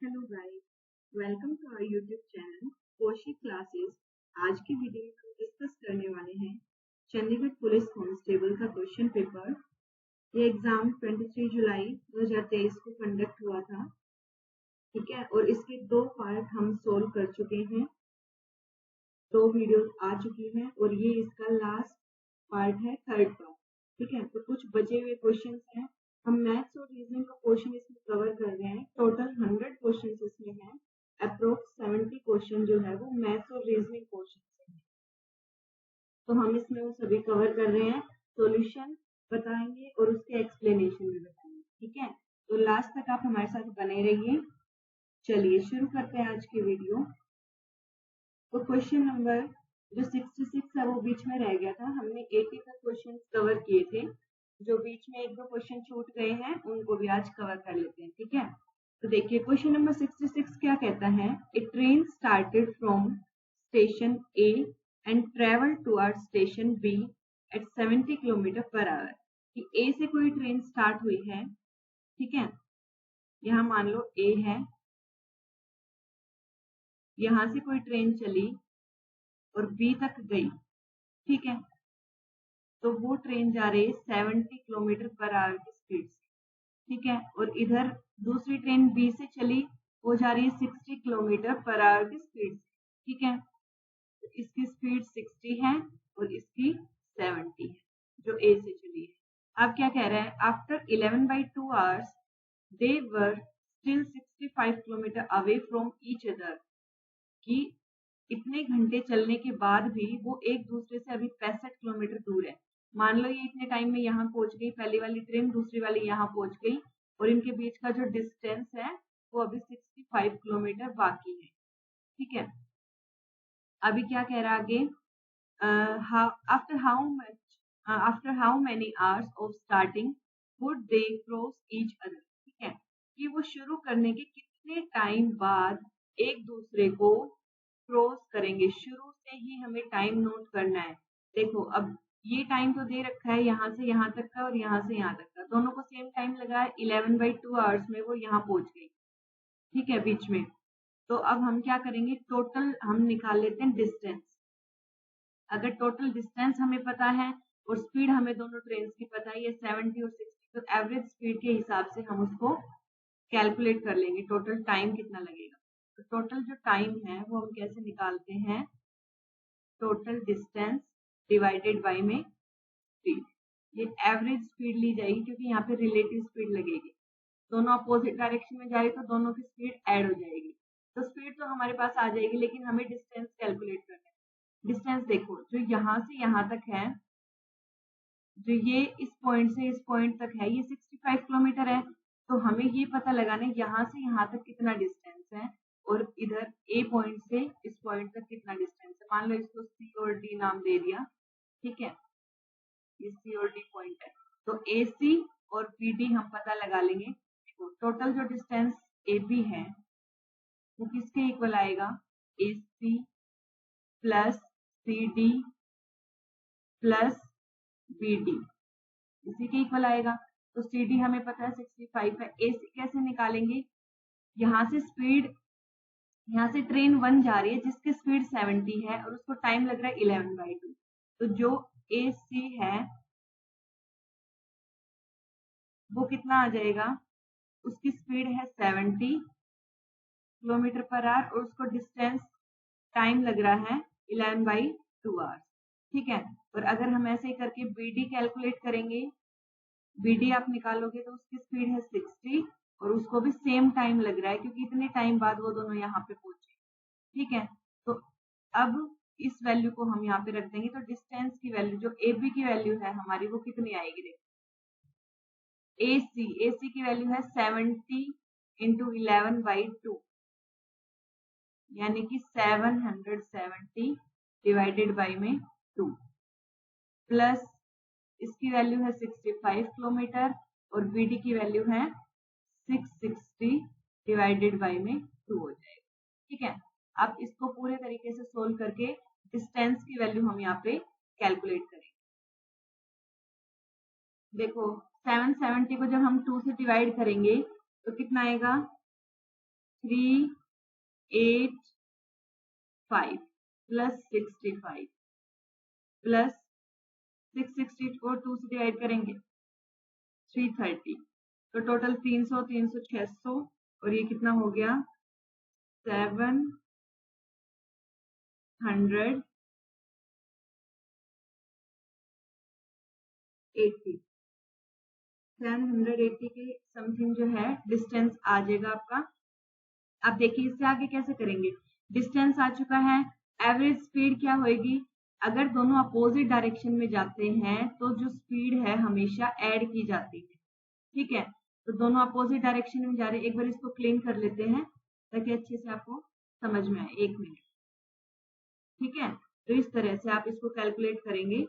Hello guys, welcome to our YouTube channel Kaushik classes. आज की video में हम डिस्कस करने वाले हैं चंडीगढ़ पुलिस कांस्टेबल का क्वेश्चन पेपर। ये एग्जाम 23 जुलाई 2023 को कंडक्ट हुआ था, ठीक है। और इसके दो पार्ट हम सोल्व कर चुके हैं, दो वीडियो आ चुकी हैं और ये इसका लास्ट पार्ट है, थर्ड पार्ट, ठीक है। तो कुछ बचे हुए क्वेश्चंस हैं, हम मैथ्स और रीजनिंग का क्वेश्चन इसमें कवर कर रहे हैं। टोटल 100 क्वेश्चंस इसमें हैं, अप्रोक्स 70 क्वेश्चन जो है वो मैथ्स और रीजनिंग क्वेश्चन से है, तो हम इसमें वो सभी कवर कर रहे हैं। सॉल्यूशन बताएंगे और उसके एक्सप्लेनेशन भी बताएंगे, ठीक है। तो लास्ट तक आप हमारे साथ बने रहिए। चलिए शुरू करते हैं आज की वीडियो। तो क्वेश्चन नंबर जो 66 है वो बीच में रह गया था, हमने 80 तक क्वेश्चन कवर किए थे। जो बीच में एक दो क्वेश्चन छूट गए हैं उनको भी आज कवर कर लेते हैं, ठीक है। तो देखिए क्वेश्चन नंबर 66 क्या कहता है। A train started from station A and travel towards station B at 70 kilometre per hour. कि ए से कोई ट्रेन स्टार्ट हुई है, ठीक है। यहाँ मान लो ए है, यहाँ से कोई ट्रेन चली और बी तक गई, ठीक है। तो वो ट्रेन जा रही है 70 किलोमीटर पर आवर की स्पीड से, ठीक है। और इधर दूसरी ट्रेन बी से चली, वो जा रही है 60 किलोमीटर पर आवर की स्पीड से, ठीक है। तो इसकी स्पीड 60 है और इसकी 70 है जो ए से चली है। अब क्या कह रहा है, after 11/2 hours they were still 65 kilometre away from each other. कि इतने घंटे चलने के बाद भी वो एक दूसरे से अभी 65 किलोमीटर दूर है। मान लो ये इतने टाइम में यहाँ पहुंच गई, पहली वाली ट्रेन, दूसरी वाली यहाँ पहुंच गई और इनके बीच का जो डिस्टेंस है वो अभी 65 किलोमीटर बाकी है, ठीक है। अभी क्या कह रहा है आगे, after how many hours of starting would they cross each other. ठीक है, कि वो शुरू करने के कितने टाइम बाद एक दूसरे को क्रॉस करेंगे। शुरू से ही हमें टाइम नोट करना है। देखो अब ये टाइम तो दे रखा है यहाँ से यहाँ तक का और यहाँ से यहाँ तक का, दोनों को सेम टाइम लगा है। 11/2 आवर्स में वो यहाँ पहुंच गई, ठीक है, बीच में। तो अब हम क्या करेंगे, टोटल हम निकाल लेते हैं डिस्टेंस। अगर टोटल डिस्टेंस हमें पता है और स्पीड हमें दोनों ट्रेन की पता है, ये 70 और 60, तो एवरेज स्पीड के हिसाब से हम उसको कैलकुलेट कर लेंगे टोटल टाइम कितना लगेगा। तो टोटल जो टाइम है वो हम कैसे निकालते हैं, टोटल डिस्टेंस डिवाइडेड बाय में स्पीड। ये एवरेज स्पीड ली जाएगी क्योंकि यहाँ पे रिलेटिव स्पीड लगेगी। दोनों अपोजिट डायरेक्शन में जा रही तो दोनों की स्पीड ऐड हो जाएगी। तो स्पीड तो हमारे पास आ जाएगी, लेकिन हमें डिस्टेंस कैलकुलेट करना है। डिस्टेंस देखो, जो यहाँ से यहाँ तक है, जो ये इस पॉइंट से इस पॉइंट तक है, ये 65 किलोमीटर है। तो हमें ये पता लगाना है यहाँ से यहाँ तक कितना डिस्टेंस है और इधर ए पॉइंट से इस पॉइंट तक कितना डिस्टेंस है। मान लो इसको सी और डी नाम दे दिया, ठीक है, ये सी और डी पॉइंट है। तो ए सी और बी डी हम पता लगा लेंगे। देखो टोटल जो डिस्टेंस ए बी है वो किसके इक्वल आएगा, A C plus C D plus B D, इसी के इक्वल आएगा। तो सी डी हमें पता है 65 है। ए सी कैसे निकालेंगे, यहाँ से स्पीड, यहाँ से ट्रेन 1 जा रही है जिसकी स्पीड 70 है और उसको टाइम लग रहा है 11/2। तो जो ए सी है वो कितना आ जाएगा, उसकी स्पीड है 70 किलोमीटर पर आवर और उसको डिस्टेंस टाइम लग रहा है 11/2 आवर्स, ठीक है। और अगर हम ऐसे ही करके बी डी कैलकुलेट करेंगे, बीडी आप निकालोगे तो उसकी स्पीड है 60 और उसको भी सेम टाइम लग रहा है क्योंकि इतने टाइम बाद वो दोनों यहाँ पे पहुंचे, ठीक है। तो अब इस वैल्यू को हम यहाँ पे रख देंगे तो डिस्टेंस की वैल्यू जो ए बी की वैल्यू है हमारी वो कितनी आएगी, देखो ए सी की वैल्यू है 70 इंटू 11/2 यानी कि 770 डिवाइडेड बाई में 2 प्लस इसकी वैल्यू है 65 किलोमीटर और बीडी की वैल्यू है 660 डिवाइडेड बाई में 2 हो जाएगा, ठीक है। अब इसको पूरे तरीके से सोल्व करके डिस्टेंस की वैल्यू हम यहाँ पे कैलकुलेट करेंगे। देखो 770 को जब हम 2 से डिवाइड करेंगे तो कितना आएगा, 385 प्लस 65 प्लस 660 को 2 से डिवाइड करेंगे 330, तो टोटल 300 300 600 और ये कितना हो गया 780 780 के समथिंग जो है डिस्टेंस आ जाएगा आपका। अब देखिए इससे आगे कैसे करेंगे, डिस्टेंस आ चुका है, एवरेज स्पीड क्या होगी, अगर दोनों अपोजिट डायरेक्शन में जाते हैं तो जो स्पीड है हमेशा ऐड की जाती है, ठीक है। तो दोनों अपोजिट डायरेक्शन में जा रहे हैं, एक बार इसको क्लीन कर लेते हैं ताकि अच्छे से आपको समझ में आए। 1 मिनट, ठीक है। तो इस तरह से आप इसको कैलकुलेट करेंगे,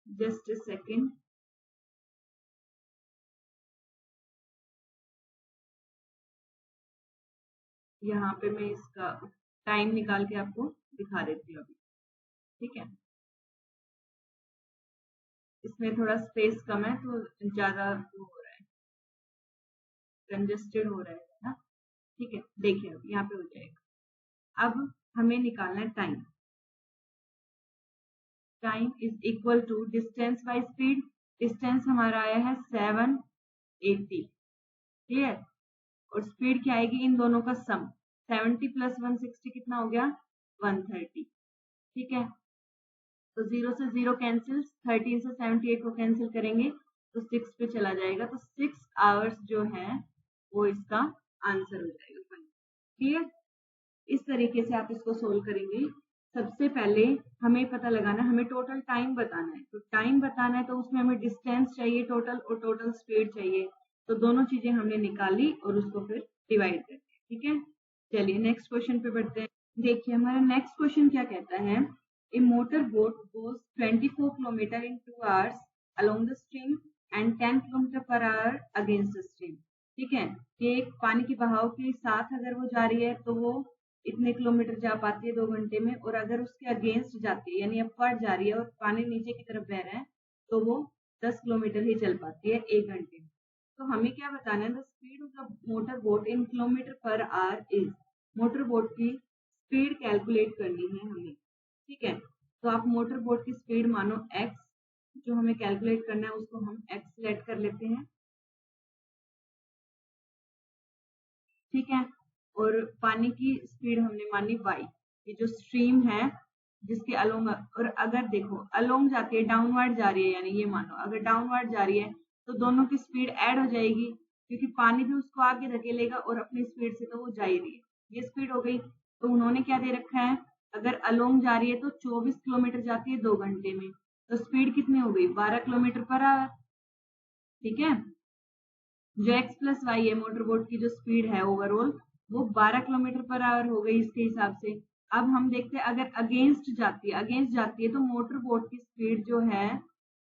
जस्ट अ सेकेंड। यहाँ पे मैं इसका टाइम निकाल के आपको दिखा देती हूँ अभी, ठीक है। इसमें थोड़ा स्पेस कम है तो ज्यादा वो हो रहा है, कंजेस्टेड हो रहा है ना, ठीक है। देखिए अब यहाँ पे हो जाएगा। अब हमें निकालना है time. Time is equal to distance by speed. Distance हमारा आया है 780, क्लियर। और स्पीड क्या आएगी, इन दोनों का सम 70 प्लस 160 कितना हो गया 130, ठीक है। तो 0 से 0 कैंसिल, 13 से 78 को कैंसिल करेंगे तो 6 पे चला जाएगा, तो 6 आवर्स जो है वो इसका आंसर हो जाएगा, क्लियर। इस तरीके से आप इसको सोल्व करेंगे। सबसे पहले हमें पता लगाना, हमें टोटल टाइम बताना है, तो टाइम बताना है तो उसमें हमें डिस्टेंस चाहिए टोटल और टोटल स्पीड चाहिए, तो दोनों चीजें हमने निकाली और उसको फिर डिवाइड करते हैं, ठीक है। चलिए नेक्स्ट क्वेश्चन पे बढ़ते हैं। देखिए हमारा नेक्स्ट क्वेश्चन क्या कहता है, a motor boat goes 24 kilometre in 2 hours along the stream and 10 kilometre per hour against the stream, ठीक है। कि एक पानी के बहाव के साथ अगर वो जा रही है तो वो इतने किलोमीटर जा पाती है 2 घंटे में, और अगर उसके अगेंस्ट जाती है यानी अपवर्ड जा रही है और पानी नीचे की तरफ बह रहा है तो वो 10 किलोमीटर ही चल पाती है 1 घंटे में। तो हमें क्या बताना है, the speed of the motor boat in kilometre per our is. Motor boat की स्पीड कैलकुलेट करनी है हमें, ठीक है। तो आप मोटर बोट की स्पीड मानो x, जो हमें कैलकुलेट करना है उसको हम x सेलेक्ट कर लेते हैं, ठीक है। और पानी की स्पीड हमने मानी y, ये जो स्ट्रीम है जिसके अलोंग, और अगर देखो अलोंग जाती है डाउनवर्ड जा रही है, यानी ये मानो अगर डाउनवर्ड जा रही है तो दोनों की स्पीड ऐड हो जाएगी क्योंकि पानी भी उसको आगे धकेलेगा और अपनी स्पीड से तो वो जा ही रही है, ये स्पीड हो गई। तो उन्होंने क्या दे रखा है, अगर अलोंग जा रही है तो 24 किलोमीटर जाती है 2 घंटे में, तो स्पीड कितनी हो गई 12 किलोमीटर पर आवर, ठीक है। जो x प्लस वाई है मोटर बोट की जो स्पीड है ओवरऑल वो 12 किलोमीटर पर आवर हो गई इसके हिसाब से। अब हम देखते हैं अगर अगेंस्ट जाती है तो मोटर बोट की स्पीड जो है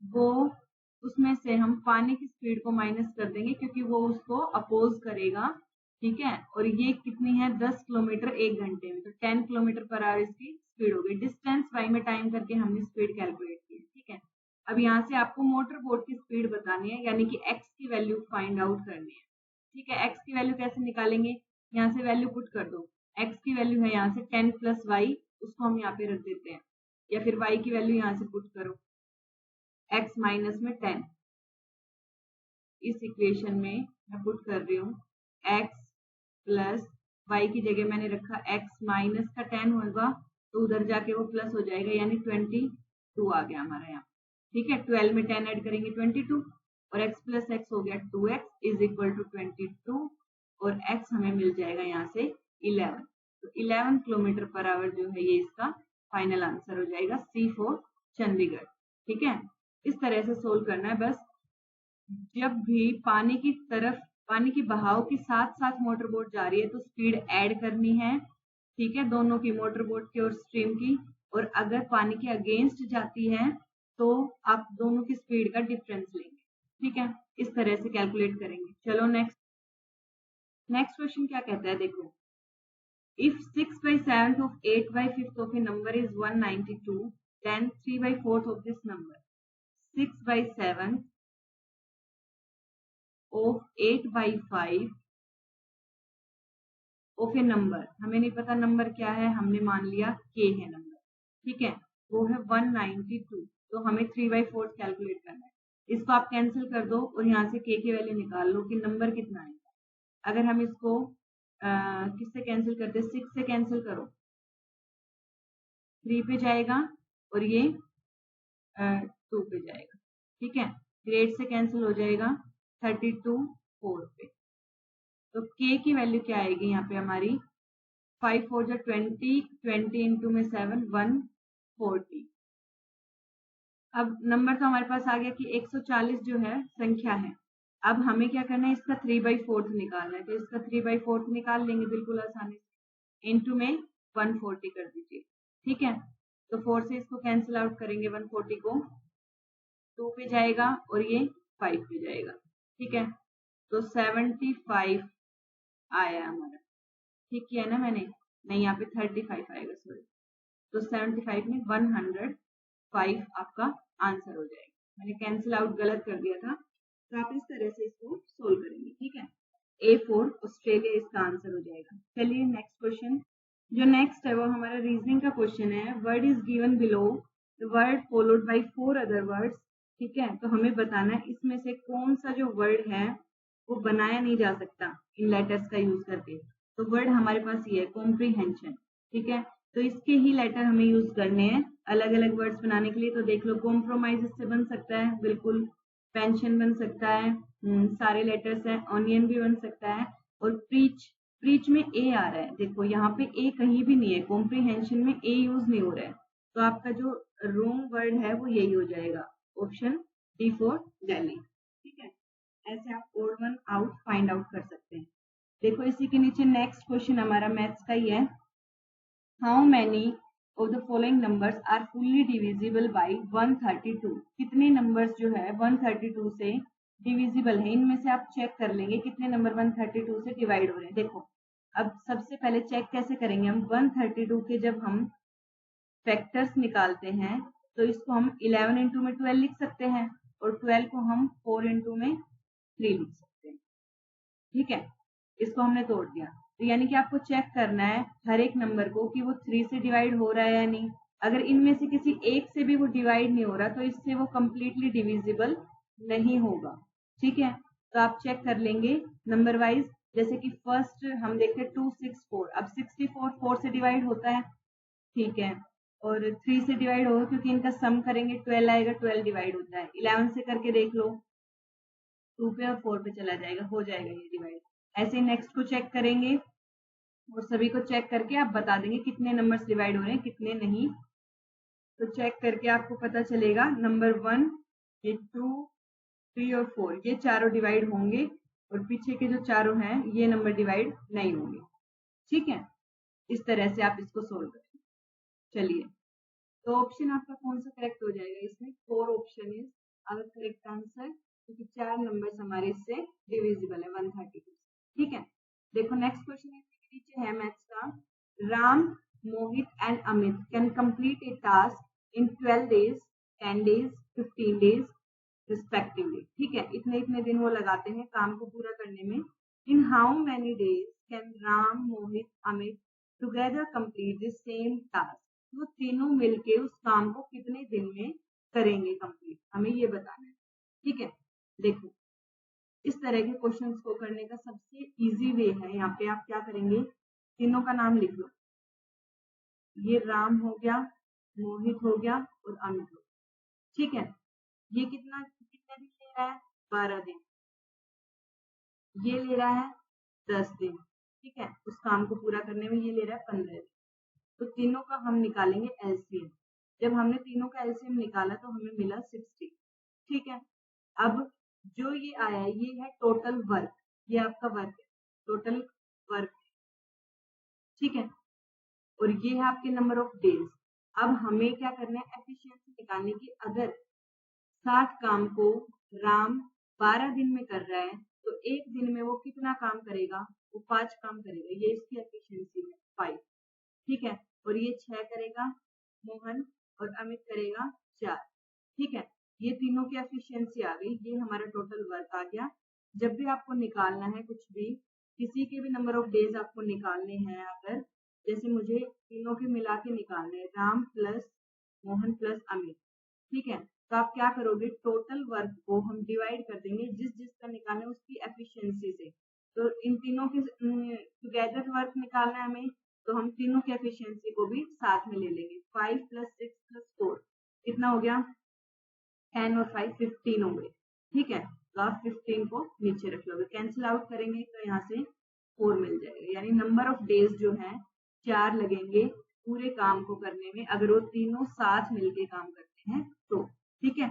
वो, उसमें से हम पानी की स्पीड को माइनस कर देंगे क्योंकि वो उसको अपोज करेगा, ठीक है। और ये कितनी है 10 किलोमीटर 1 घंटे में, तो 10 किलोमीटर पर आवर इसकी स्पीड हो गई। डिस्टेंस वाई में टाइम करके हमने स्पीड कैलकुलेट की, ठीक है। अब यहाँ से आपको मोटर बोट की स्पीड बतानी है, यानी कि x की वैल्यू फाइंड आउट करनी है, ठीक है। x की वैल्यू कैसे निकालेंगे, यहाँ से वैल्यू पुट कर दो, x की वैल्यू है यहाँ से 10 प्लस वाई, उसको हम यहाँ पे रख देते हैं, या फिर y की वैल्यू यहाँ से पुट करो x माइनस में 10, इस इक्वेशन में मैं पुट कर रही हूँ x प्लस y की जगह मैंने रखा x माइनस का 10 होगा तो उधर जाके वो प्लस हो जाएगा, यानी 22 आ गया हमारा यहाँ, ठीक है। 12 में 10 ऐड करेंगे 22 और x प्लस x हो गया 2x इज इक्वल टू 22 और x हमें मिल जाएगा यहाँ से 11, तो 11 किलोमीटर पर आवर जो है ये इसका फाइनल आंसर हो जाएगा, C फॉर चंडीगढ़, ठीक है। इस तरह से सोल्व करना है। बस जब भी पानी की तरफ, पानी की बहाव के साथ साथ मोटर बोट जा रही है तो स्पीड ऐड करनी है, ठीक है, दोनों की, मोटर बोट की और स्ट्रीम की। और अगर पानी के अगेंस्ट जाती है तो आप दोनों की स्पीड का डिफरेंस लेंगे, ठीक है। इस तरह से कैलकुलेट करेंगे। चलो नेक्स्ट क्वेश्चन क्या कहता है, देखो, if 6/7 of 8/5 of a number is 192, then 3/4 of this number, 6/7 of 8/5 of A number, हमें नहीं पता नंबर क्या है, हमने मान लिया के है नंबर, ठीक है, वो है 192, तो हमें 3/4 कैलकुलेट करना है। इसको आप कैंसिल कर दो और यहाँ से के की वैल्यू निकाल लो कि नंबर कितना आएगा। अगर हम इसको किससे कैंसिल करते, 6 से कैंसिल करो, 3 पे जाएगा और ये 2 पे जाएगा, ठीक है, फिर 8 से कैंसिल हो जाएगा, 32 4 पे, तो k की वैल्यू क्या आएगी यहाँ पे हमारी 5 4 जा 20, 20 इंटू में 7 140। अब नंबर तो हमारे पास आ गया कि 140 जो है संख्या है। अब हमें क्या करना है, इसका 3/4 निकालना है, तो इसका 3/4 निकाल लेंगे बिल्कुल आसानी से, इंटू में 140 कर दीजिए, ठीक है, तो 4 से इसको कैंसिल आउट करेंगे, 140 को 2 पे जाएगा और ये 5 पे जाएगा, ठीक है, तो 75 आया हमारा, ठीक किया ना मैंने, नहीं यहाँ पे 35 आएगा, सॉरी, तो 75 में 105 आपका आंसर हो जाएगा। मैंने कैंसिल आउट गलत कर दिया था, तो आप इस तरह से इसको सोल्व करेंगे, ठीक है, A4 ऑस्ट्रेलिया इसका आंसर हो जाएगा। चलिए नेक्स्ट क्वेश्चन, जो नेक्स्ट है वो हमारा रीजनिंग का क्वेश्चन है। Word is given below, the word followed by 4 other words, ठीक है, तो हमें बताना है इसमें से कौन सा जो वर्ड है वो बनाया नहीं जा सकता इन लेटर्स का यूज करके। तो वर्ड हमारे पास ये है कॉम्प्रीहेंशन, ठीक है, तो इसके ही लेटर हमें यूज करने हैं अलग अलग वर्ड्स बनाने के लिए। तो देख लो, कॉम्प्रोमाइज इससे बन सकता है, बिल्कुल, पेंशन बन सकता है, सारे लेटर्स हैं, ऑनियन भी बन सकता है, और प्रीच, प्रीच में ए आ रहा है, देखो यहाँ पे ए कहीं भी नहीं है, कॉम्प्रीहेंशन में ए यूज नहीं हो रहा है, तो आपका जो रॉन्ग वर्ड है वो यही हो जाएगा, ऑप्शन डी फॉर दिल्ली, ठीक है, ऐसे आप odd one out find out कर सकते हैं। देखो इसी के नीचे नेक्स्ट क्वेश्चन हमारा मैथ्स का ही है। How many of the following numbers are fully divisible by 132, कितने नंबर्स जो है 132 से डिविजिबल है, इनमें से आप चेक कर लेंगे कितने नंबर 132 से डिवाइड हो रहे हैं। देखो अब सबसे पहले चेक कैसे करेंगे हम, 132 के जब हम फैक्टर्स निकालते हैं तो इसको हम 11 इंटू में 12 लिख सकते हैं, और 12 को हम 4 इंटू में 3 लिख सकते हैं, ठीक है, इसको हमने तोड़ दिया, तो यानी कि आपको चेक करना है हर एक नंबर को कि वो 3 से डिवाइड हो रहा है या नहीं। अगर इनमें से किसी एक से भी वो डिवाइड नहीं हो रहा तो इससे वो कंप्लीटली डिविजिबल नहीं होगा, ठीक है, तो आप चेक कर लेंगे नंबर वाइज। जैसे कि फर्स्ट हम देखते हैं 264, अब 64 4 से डिवाइड होता है, ठीक है, और 3 से डिवाइड होगा क्योंकि इनका सम करेंगे 12 आएगा, 12 डिवाइड होता है, 11 से करके देख लो, 2 पे और 4 पे चला जाएगा, हो जाएगा ये डिवाइड। ऐसे नेक्स्ट को चेक करेंगे और सभी को चेक करके आप बता देंगे कितने नंबर्स डिवाइड हो रहे हैं कितने नहीं। तो चेक करके आपको पता चलेगा नंबर 1, ये 2, 3 और 4 ये चारों डिवाइड होंगे, और पीछे के जो चारों हैं ये नंबर डिवाइड नहीं होंगे, ठीक है, इस तरह से आप इसको सोल्व करें। चलिए, तो ऑप्शन आपका कौन सा करेक्ट हो जाएगा इसमें, 4 option is our correct answer, क्योंकि 4 नंबर्स हमारे इससे डिविजिबल है 132, ठीक है। देखो नेक्स्ट क्वेश्चन नीचे है मैथ्स का, Ram, Mohit and Amit can complete a task in 12 days, 10 days, 15 days respectively, ठीक है, इतने इतने दिन वो लगाते हैं काम को पूरा करने में। In how many days can Ram, Mohit, Amit together complete the same task, वो तीनों मिलके उस काम को कितने दिन में करेंगे कंप्लीट, हमें ये बताना है, ठीक है। देखो इस तरह के क्वेश्चंस को करने का सबसे इजी वे है, यहाँ पे आप क्या करेंगे, तीनों का नाम लिख लो, ये राम हो गया, मोहित हो गया और अमित हो गया, ठीक है, ये कितने दिन ले रहा है, 12 दिन, ये ले रहा है 10 दिन, ठीक है, उस काम को पूरा करने में ये ले रहा है 15 दिन, तो तीनों का हम निकालेंगे एलसीएम। जब हमने तीनों का एलसीएम निकाला तो हमें मिला 60, ठीक है। अब जो ये आया है ये है टोटल वर्क, ये आपका वर्क है, टोटल वर्क, ठीक है, और ये है आपके नंबर ऑफ डेज। अब हमें क्या करना है, एफिशिएंसी निकालने की। अगर 60 काम को राम 12 दिन में कर रहा है तो एक दिन में वो कितना काम करेगा, वो 5 काम करेगा, ये इसकी एफिशिएंसी है 5, ठीक है, और ये 6 करेगा मोहन, और अमित करेगा 4, ठीक है, ये तीनों की एफिशिएंसी आ गई, ये हमारा टोटल वर्क आ गया जब भी आपको निकालना है कुछ भी, किसी के भी नंबर ऑफ डेज आपको निकालने हैं, अगर जैसे मुझे तीनों के मिला के निकालने हैं, राम प्लस मोहन प्लस अमित, ठीक है, तो आप क्या करोगे, टोटल वर्क को हम डिवाइड कर देंगे जिस जिसका निकालना है उसकी एफिशिएंसी से। तो इन तीनों के टुगेदर वर्क निकालना है हमें, तो हम तीनों की एफिशिएंसी को भी साथ में ले लेंगे। 5 + 6 + 4 कितना हो गया, 10 और 5 15 हो गए, ठीक है। तो आप 15 को नीचे रख लोगे, कैंसिल आउट करेंगे तो यहाँ से 4 मिल जाएगा, यानी नंबर ऑफ डेज जो है 4 लगेंगे पूरे काम को करने में, अगर वो तीनों साथ मिलके काम करते हैं तो, ठीक है।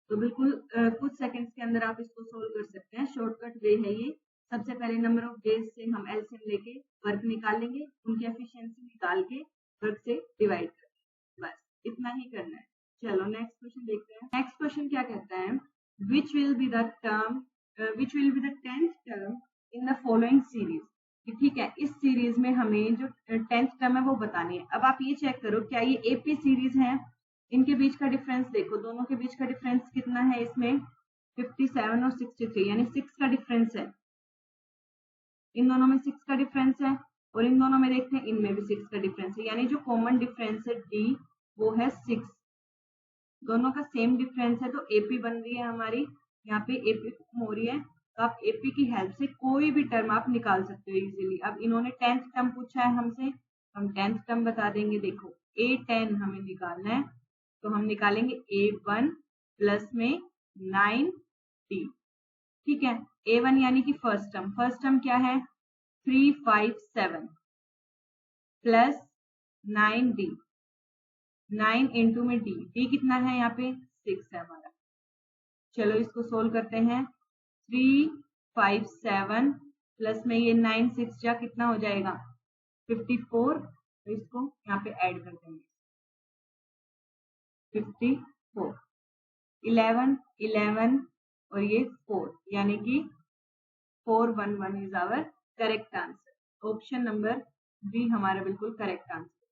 तो बिल्कुल कुछ सेकंड्स के अंदर आप इसको सोल्व कर सकते हैं, शॉर्टकट वे है ये। सबसे पहले नंबर ऑफ डेज से हम एलसीएम लेके वर्क निकाल लेंगे, उनकी एफिशिएंसी निकाल के वर्क से डिवाइड कर देंगे, बस इतना ही करना है। चलो नेक्स्ट क्वेश्चन देखते हैं। नेक्स्ट क्वेश्चन क्या कहता है, which will be the 10th term in the following series. ठीक है, इस सीरीज में हमें जो 10th टर्म है वो बतानी है। अब आप ये चेक करो, क्या ये एपी सीरीज है, इनके बीच का डिफरेंस देखो, दोनों के बीच का डिफरेंस कितना है, इसमें 57 और 63, यानी 6 का डिफरेंस है। इन दोनों में 6 का डिफरेंस है, और इन दोनों में देखते हैं इनमें भी 6 का डिफरेंस है, यानी जो कॉमन डिफरेंस है डी वो है 6। दोनों का सेम डिफरेंस है, तो एपी बन रही है हमारी, यहाँ पे एपी हो रही है। तो आप एपी की हेल्प से कोई भी टर्म आप निकाल सकते हो इजीली। अब इन्होंने 10th टर्म पूछा है हमसे, हम 10th टर्म बता देंगे। देखो A10 हमें निकालना है, तो हम निकालेंगे A1 प्लस में 9D, ठीक है। A1 यानी कि फर्स्ट टर्म क्या है 357 प्लस 9D, 9 इंटू में डी कितना है यहाँ पे 6 है हमारा। चलो इसको सोल्व करते हैं, 357 प्लस में ये 9 6 जा कितना हो जाएगा 54, तो इसको यहाँ पे ऐड कर देंगे 54, 11 11 और ये 4, यानी कि 411 is our correct answer. Option number B हमारा बिल्कुल करेक्ट आंसर,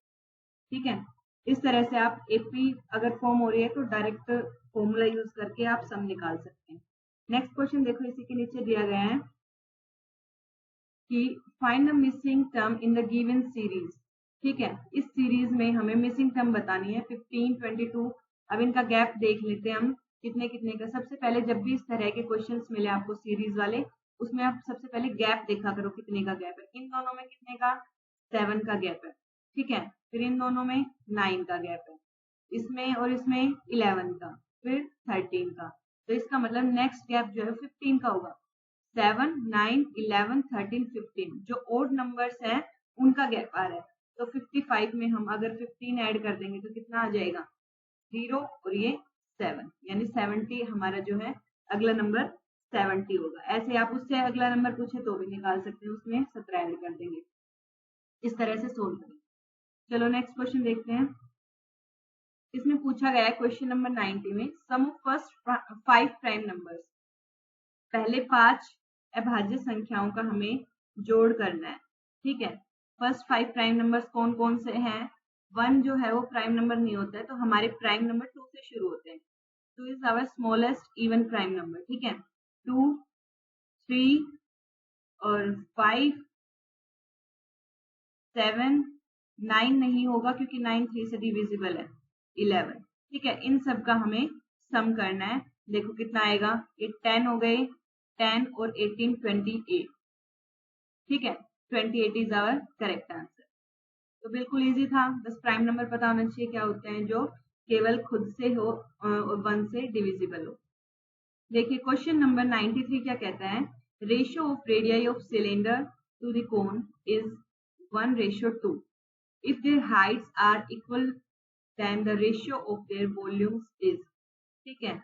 ठीक है। इस तरह से आप एपी अगर फॉर्म हो रही है तो डायरेक्ट फॉर्मूला यूज करके आप सम निकाल सकते हैं। नेक्स्ट क्वेश्चन देखो, इसी के नीचे दिया गया है कि find the missing term in the given series, ठीक है। इस सीरीज में हमें मिसिंग टर्म बतानी है 15 22। अब इनका गैप देख लेते हैं हम कितने कितने का। सबसे पहले जब भी इस तरह के क्वेश्चंस मिले आपको सीरीज वाले, उसमें आप सबसे पहले गैप देखा करो कितने का गैप है। इन दोनों में कितने का 7 का गैप है, ठीक है। फिर इन दोनों में 9 का गैप है, इसमें और इसमें 11 का, फिर 13 का। तो इसका मतलब नेक्स्ट गैप जो है 15 का होगा। 7 9 11 13 15 जो ओड नंबर्स है उनका गैप आ रहा है। तो 55 में हम अगर 15 ऐड कर देंगे तो कितना आ जाएगा 0 और ये 7, यानी 70 हमारा जो है अगला नंबर 70 होगा। ऐसे आप उससे अगला नंबर पूछे तो भी निकाल सकते हैं, उसमें 17 ऐड कर देंगे। इस तरह से सोल्व करें। चलो नेक्स्ट क्वेश्चन देखते हैं। इसमें पूछा गया है क्वेश्चन नंबर 90 में, सम ऑफ फर्स्ट 5 प्राइम नंबर्स, पहले 5 अभाज्य संख्याओं का हमें जोड़ करना है, ठीक है। फर्स्ट 5 प्राइम नंबर्स कौन कौन से हैं, 1 जो है वो प्राइम नंबर नहीं होता है, तो हमारे प्राइम नंबर 2 से शुरू होते हैं। 2 is our smallest even prime number, ठीक है। 2 3 और 5 7 9 नहीं होगा क्योंकि 9 3 से डिविजिबल है, 11, ठीक है। इन सब का हमें सम करना है। देखो कितना आएगा, ये 10 हो गए, 10 और 18 28, ठीक है। 28 इज आवर करेक्ट आंसर। तो बिल्कुल इजी था, बस प्राइम नंबर पता होना चाहिए क्या होते हैं जो केवल खुद से हो और 1 से डिविजिबल हो। देखिए क्वेश्चन नंबर 93 क्या कहता है, ratio of radii of cylinder to the cone is 1:2 if their heights are equal then the ratio of their volumes is, ठीक है।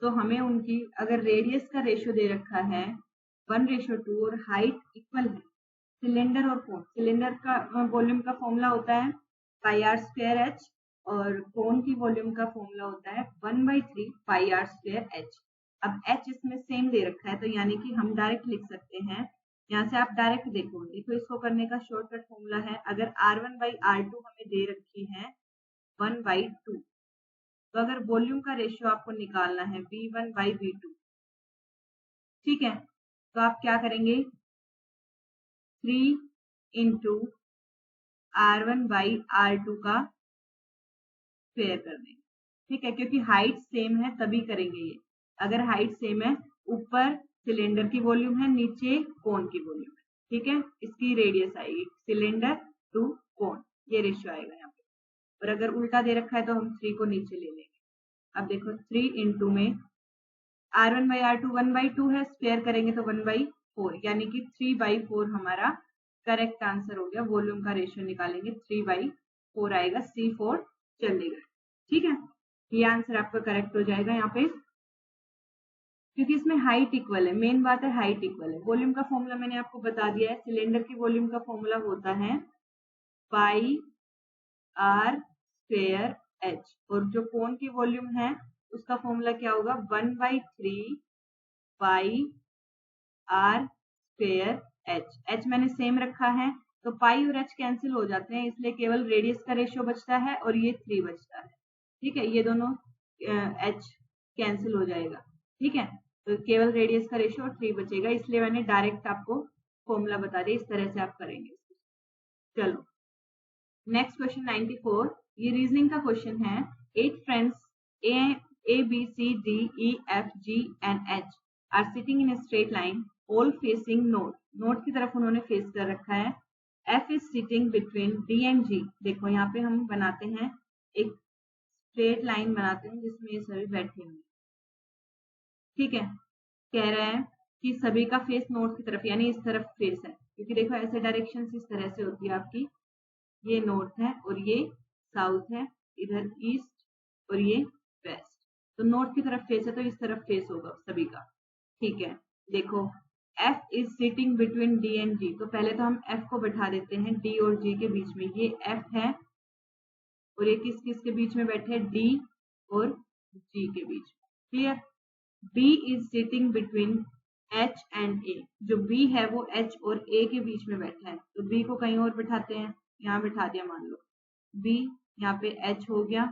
तो हमें उनकी अगर रेडियस का रेशियो दे रखा है 1:2 और हाइट इक्वल है, सिलेंडर और कोन, सिलेंडर का वॉल्यूम का फॉर्मूला होता है πr²h और कोन की वॉल्यूम का फॉर्मूला होता है 1/3 πr²h। अब h इसमें सेम दे रखा है, तो यानी कि हम डायरेक्ट लिख सकते हैं, यहाँ से आप डायरेक्ट देखो इसको करने का शॉर्टकट फॉर्मूला है, अगर R1/R2 हमें दे रखी है 1/2, तो अगर वॉल्यूम का रेशियो आपको निकालना है V1/V2, ठीक है, तो आप क्या करेंगे 3 इंटू R1/R2 का स्क्वायर कर देंगे। ठीक है, क्योंकि हाइट सेम है तभी करेंगे ये। अगर हाइट सेम है, ऊपर सिलेंडर की वॉल्यूम है, नीचे कोन की वॉल्यूम है, ठीक है, इसकी रेडियस आएगी सिलेंडर टू कोन, ये रेशियो आएगा यहाँ पे। और अगर उल्टा दे रखा है तो हम 3 को नीचे ले लेंगे। अब देखो 3 इंटू में R1/R2 1/2 है, स्क्वायर करेंगे तो 1/4, यानी कि 3/4 हमारा करेक्ट आंसर हो गया। वॉल्यूम का रेशियो निकालेंगे 3/4 आएगा, C4 चलेगा। ठीक है, ये आंसर आपका करेक्ट हो जाएगा यहाँ पे, क्योंकि इसमें हाइट इक्वल है। मेन बात है हाइट इक्वल है। वॉल्यूम का फॉर्मूला मैंने आपको बता दिया है। सिलेंडर की वॉल्यूम का फॉर्मूला होता है पाई आर स्क्वेयर एच, और जो कोन की वॉल्यूम है उसका फॉर्मूला क्या होगा 1/3 पाई आर स्क्वेयर एच। एच मैंने सेम रखा है तो पाई और एच कैंसिल हो जाते हैं, इसलिए केवल रेडियस का रेशियो बचता है और ये 3 बचता है। ठीक है, ये दोनों एच कैंसिल हो जाएगा। ठीक है, तो केवल रेडियस का रेशियो और 3 बचेगा, इसलिए मैंने डायरेक्ट आपको फॉर्मूला बता दिया। इस तरह से आप करेंगे। चलो नेक्स्ट क्वेश्चन 94, ये रीजनिंग का क्वेश्चन है। 8 friends A B C D E F G and H are sitting in a straight line all facing north। North की तरफ उन्होंने फेस कर रखा है। F is sitting between D and G। देखो यहाँ पे हम बनाते हैं एक स्ट्रेट लाइन बनाते हैं जिसमें ये सभी बैठे हुए। ठीक है, कह रहे हैं कि सभी का फेस नॉर्थ की तरफ यानी इस तरफ फेस है, क्योंकि देखो ऐसे डायरेक्शन इस तरह से होती है आपकी। ये नॉर्थ है और ये साउथ है, इधर ईस्ट और ये वेस्ट। तो नॉर्थ की तरफ फेस है तो इस तरफ फेस होगा सभी का। ठीक है, देखो F is sitting between D and G, तो पहले तो हम F को बैठा देते हैं D और G के बीच में। ये F है और ये किस किस के बीच में बैठे हैं D और G के बीच में। Clear. B is sitting between H and A। जो B है वो H और A के बीच में बैठा है, तो B को कहीं और बैठाते हैं। यहाँ बिठा दिया, मान लो B, यहाँ पे H हो गया,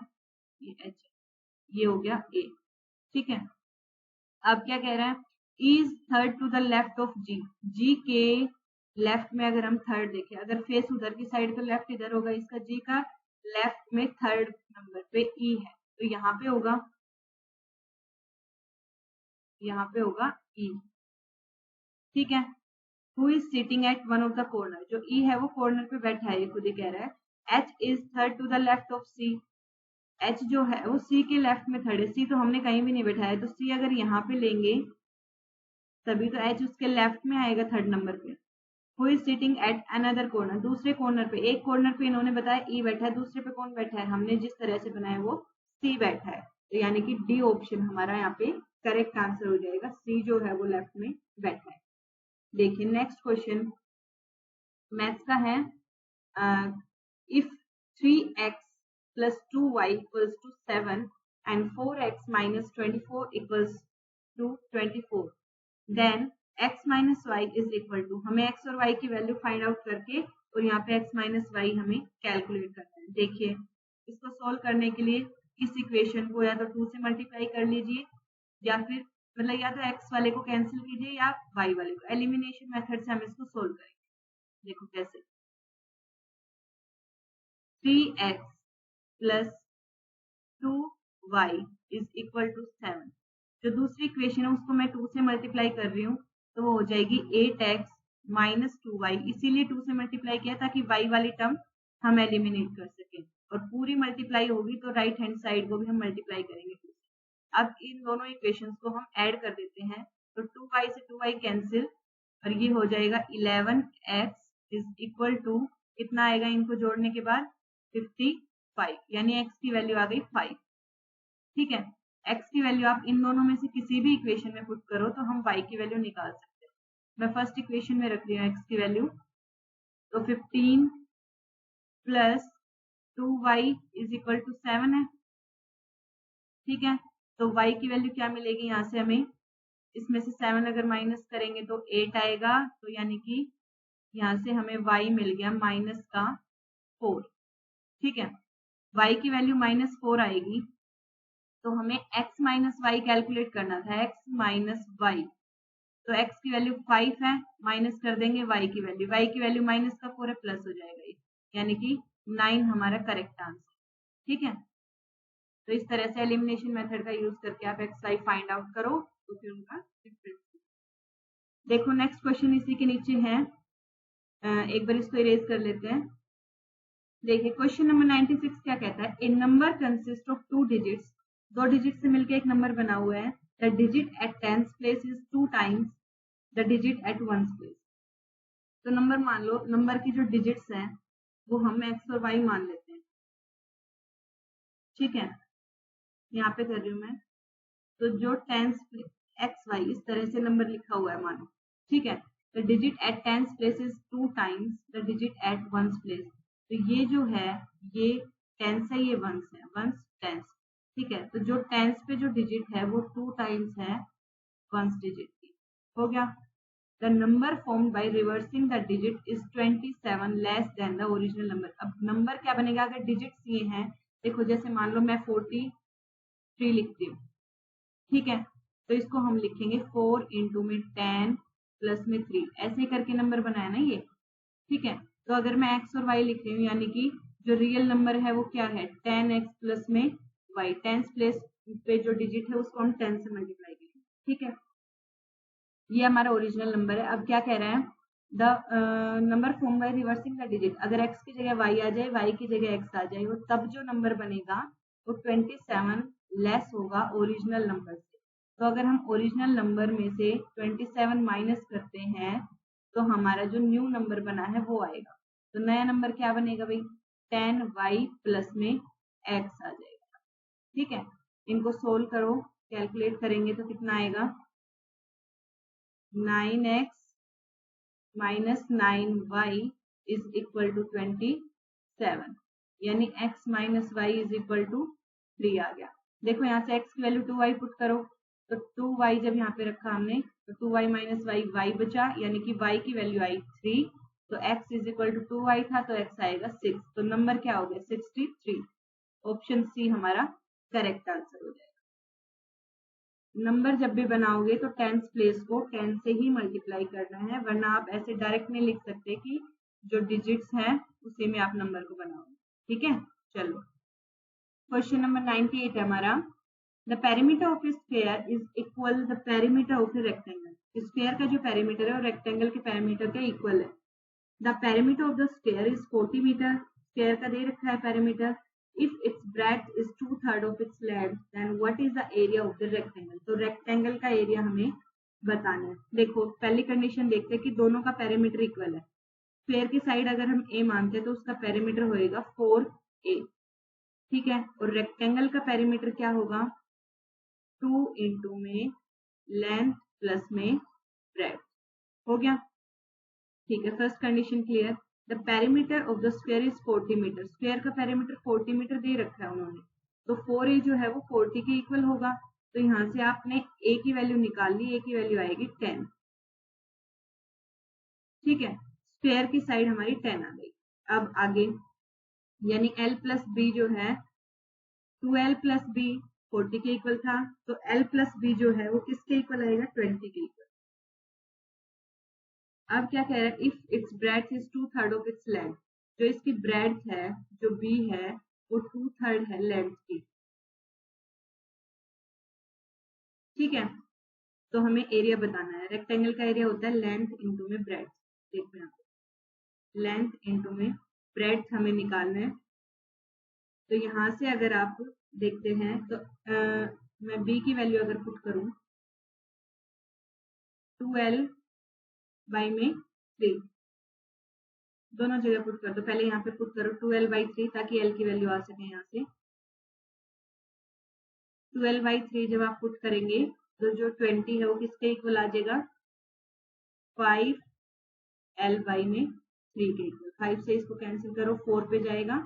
ये H, ये हो गया A। ठीक है, अब क्या कह रहा है is third to the left of G। G के लेफ्ट में अगर हम थर्ड देखें, अगर फेस उधर की साइड तो लेफ्ट इधर होगा इसका, G का लेफ्ट में थर्ड नंबर पे E है, तो यहाँ पे होगा E। ठीक है, who is sitting at one of the corner. जो E है वो कॉर्नर पे बैठा है, ये खुद ही कह रहा है। H is third to the left of C। H जो है वो C के लेफ्ट में थर्ड है। C तो हमने कहीं भी नहीं बैठाया, तो C अगर यहाँ पे लेंगे तभी तो H उसके लेफ्ट में आएगा थर्ड नंबर पे। Who is sitting at another corner. दूसरे कॉर्नर पे, एक कॉर्नर पे इन्होंने बताया E बैठा है, दूसरे पे कौन बैठा है, हमने जिस तरह से बनाया वो C बैठा है, तो यानी कि D ऑप्शन हमारा यहाँ पे करेक्ट आंसर हो जाएगा। C जो है वो लेफ्ट में बैठा है। देखिए नेक्स्ट क्वेश्चन मैथ्स का है। If 3x plus 2y equals to 7 and 4x minus 24 equals to 24, then x minus y is equal to, हमें x और y की वैल्यू फाइंड आउट करके और यहाँ पे x minus y हमें कैलकुलेट करना है। देखिए इसको सोल्व करने के लिए इस इक्वेशन को या तो 2 से मल्टीप्लाई कर लीजिए, या फिर मतलब या तो x वाले को कैंसिल कीजिए या y वाले को। एलिमिनेशन मेथड से हम इसको सोल्व करेंगे। देखो कैसे, 3x plus 2y is equal to 7। जो दूसरी इक्वेशन है उसको मैं 2 से मल्टीप्लाई कर रही हूँ, तो वो हो जाएगी 8x माइनस 2y। इसीलिए 2 से मल्टीप्लाई किया ताकि y वाली टर्म हम एलिमिनेट कर सकें, और पूरी मल्टीप्लाई होगी तो राइट हैंड साइड को भी हम मल्टीप्लाई करेंगे 2 से। अब इन दोनों इक्वेशंस को हम ऐड कर देते हैं, तो 2y से 2y कैंसिल और ये हो जाएगा 11x इज इक्वल टू, कितना आएगा इनको जोड़ने के बाद 55, यानी x की वैल्यू आ गई 5। ठीक है, x की वैल्यू आप इन दोनों में से किसी भी इक्वेशन में पुट करो तो हम y की वैल्यू निकाल सकते हैं। मैं फर्स्ट इक्वेशन में रख रही हूँ x की वैल्यू, तो 15 plus 2y is equal to 7 है। ठीक है, तो y की वैल्यू क्या मिलेगी यहाँ से हमें, इसमें से 7 अगर माइनस करेंगे तो 8 आएगा, तो यानी कि यहाँ से हमें y मिल गया माइनस का 4। ठीक है, y की वैल्यू माइनस 4 आएगी, तो हमें x माइनस वाई कैलकुलेट करना था। x माइनस वाई तो x की वैल्यू 5 है, माइनस कर देंगे y की वैल्यू माइनस का 4 है, प्लस हो जाएगा ये, यानी कि 9 हमारा करेक्ट आंसर। ठीक है, तो इस तरह से एलिमिनेशन मेथड का यूज करके आप xy फाइंड आउट करो तो फिर उनका डिफरेंस। देखो नेक्स्ट क्वेश्चन इसी के नीचे है, एक बार इसको इरेज कर लेते हैं। देखिए क्वेश्चन नंबर 96 क्या कहता है, a number consist of 2 digits, 2 digit से मिलकर एक नंबर बना हुआ है, the digit at tenth place is 2 times the digit at ones place. तो नंबर मान लो, नंबर की जो डिजिट्स हैं वो हम x और y मान लेते हैं। ठीक है, यहाँ पे कर रही हूँ मैं, तो जो टेंथ एक्स वाई इस तरह से नंबर लिखा हुआ है मानो। ठीक है, the digit at tenth place is 2 times the digit at ones place. तो ये जो है ये टेंस है, ये वंस है, वंस टेंस। ठीक है, तो जो टेंस पे जो डिजिट है वो 2 टाइम्स है वंस डिजिट की। हो गया, the number formed by reversing the digit is 27 less than the original number. अब नंबर क्या बनेगा अगर डिजिट्स ये हैं, देखो जैसे मान लो मैं 43 लिखती हूँ। ठीक है, तो इसको हम लिखेंगे 4 इंटू में 10 प्लस में 3, ऐसे करके नंबर बनाया ना ये। ठीक है, तो अगर मैं x और y लिख रही हूँ, यानी कि जो रियल नंबर है वो क्या है 10x प्लस में y, 10 प्लेस पे जो डिजिट है उसको हम 10 से मल्टीप्लाई करेंगे। ठीक है, ये हमारा ओरिजिनल नंबर है। अब क्या कह रहा है, the number form by reversing the digit, अगर x की जगह y आ जाए, y की जगह x आ जाए, तब जो नंबर बनेगा वो 27 लेस होगा ओरिजिनल नंबर से। तो अगर हम ओरिजिनल नंबर में से 27 माइनस करते हैं तो हमारा जो न्यू नंबर बना है वो आएगा। तो नया नंबर क्या बनेगा भाई, 10y प्लस में x आ जाएगा। ठीक है, इनको सोल्व करो, कैलकुलेट करेंगे तो कितना आएगा, 9x minus 9y is equal to 27, यानी x minus y is equal to 3 आ गया। देखो यहाँ से x की वैल्यू 2y पुट करो, तो 2y जब यहाँ पे रखा हमने तो 2y माइनस y बचा, यानी कि y की वैल्यू आई 3, तो x is equal to 2y था तो x आएगा 6, तो नंबर क्या हो गया 63। ऑप्शन सी हमारा करेक्ट आंसर हो जाएगा। नंबर जब भी बनाओगे तो टेंथ प्लेस को 10 से ही मल्टीप्लाई करना है, वरना आप ऐसे डायरेक्ट नहीं लिख सकते कि जो डिजिट्स हैं उसी में आप नंबर को बनाओगे। ठीक है, चलो क्वेश्चन नंबर 98 है हमारा, the perimeter of A sphere is equal the perimeter of a rectangle. Sphere का जो पेरीमीटर है वो रेक्टेंगल के पेरीमीटर के इक्वल है। The perimeter of the sphere is 40 metre, sphere का दे रखा है perimeter. If its breadth is 2/3 of its length, then what is the area of the rectangle? तो रेक्टेंगल का एरिया हमें बताना है। देखो पहली कंडीशन देखते हैं कि दोनों का पेरीमीटर इक्वल है। स्फीयर की साइड अगर हम a मानते हैं तो उसका पेरीमीटर होएगा 4a। ठीक है, और रेक्टेंगल का पेरीमीटर क्या होगा 2 इंटू में लेंथ प्लस में ब्रेड। हो गया, ठीक है, first condition clear. The perimeter of the sphere is 40 metre, sphere का पेरीमीटर 40 मीटर दे रखा है उन्होंने, तो 4a जो है वो 40 के इक्वल होगा। तो यहाँ से आपने a की वैल्यू निकाल ली, a की वैल्यू आएगी 10। ठीक है, स्फीयर की साइड हमारी 10 आ गई। अब आगे, यानी l प्लस बी जो है 2l प्लस बी 40 के इक्वल था, तो l प्लस बी जो है वो किसके इक्वल आएगा 20 के इक्वल। अब क्या कह रहा है, if it's breadth is 2/3 of its length, जो इसकी ब्रेड्थ है जो बी है वो 2/3 है लेंथ की। ठीक है, तो हमें एरिया बताना है। रेक्टेंगल का एरिया होता है लेंथ इंटू में ब्रेड्थ। देखो यहाँ पे लेंथ इंटू में ब्रेड्थ हमें निकालना है। तो यहाँ से अगर आप देखते हैं तो मैं बी की वैल्यू अगर पुट करूं 2l बाई में 3, दोनों जगह पुट कर दो। पहले यहाँ पे पुट करो 2l बाई 3 ताकि l की वैल्यू आ सके। यहाँ से 12 बाई 3 जब आप पुट करेंगे तो जो 20 है वो किसके इक्वल आ जाएगा 5l बाई में 3 के इक्वल। 5 से इसको कैंसिल करो, 4 पे जाएगा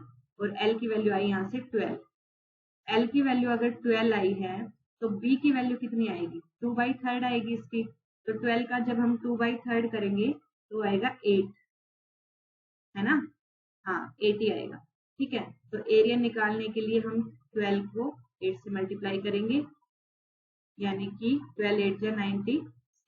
और l की वैल्यू आई यहाँ से 12। l की वैल्यू अगर 12 आई है तो b की वैल्यू कितनी आएगी 2/3 आएगी इसकी। तो 12 का जब हम 2/3 करेंगे तो आएगा 8, है ना, हाँ 80 आएगा। ठीक है, तो एरिया निकालने के लिए हम 12 को 8 से मल्टीप्लाई करेंगे, यानी कि 12 8 जा 96।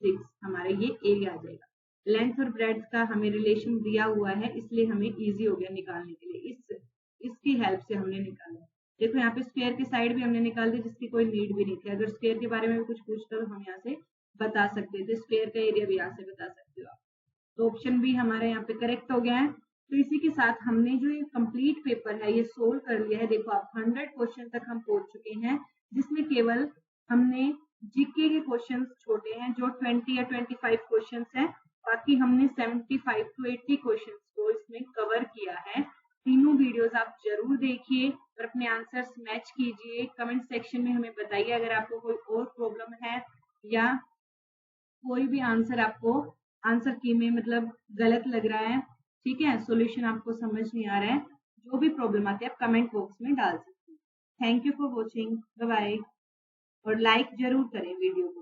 6 हमारा ये एरिया आ जाएगा। लेंथ और ब्रेड्थ का हमें रिलेशन दिया हुआ है, इसलिए हमें इजी हो गया निकालने के लिए। इसकी हेल्प से हमने निकाला। देखो यहाँ पे स्क्वायर की साइड भी हमने निकाल दी, जिसकी कोई नीड भी नहीं थी। अगर स्क्वायर के बारे में भी कुछ पूछता तो हम यहाँ से बता सकते थे, स्क्वायर का एरिया भी यहाँ से बता सकते हो आप। तो ऑप्शन भी हमारा यहाँ पे करेक्ट हो गया है। तो इसी के साथ हमने जो ये कंप्लीट पेपर है ये सोल्व कर लिया है। देखो आप 100 क्वेश्चन तक हम पहुंच चुके हैं, जिसमें केवल हमने जीके के क्वेश्चन छोड़े हैं जो 20 या 25 क्वेश्चन है। बाकी हमने 75 टू 80 क्वेश्चन को इसमें कवर किया है। तीनों वीडियोस आप जरूर देखिए और अपने आंसर्स मैच कीजिए। कमेंट सेक्शन में हमें बताइए अगर आपको कोई और प्रॉब्लम है या कोई भी आंसर आपको आंसर की में मतलब गलत लग रहा है, ठीक है, सॉल्यूशन आपको समझ नहीं आ रहा है, जो भी प्रॉब्लम आती है आप कमेंट बॉक्स में डाल सकते हैं। Thank you for watching, bye bye. और लाइक जरूर करें वीडियो को।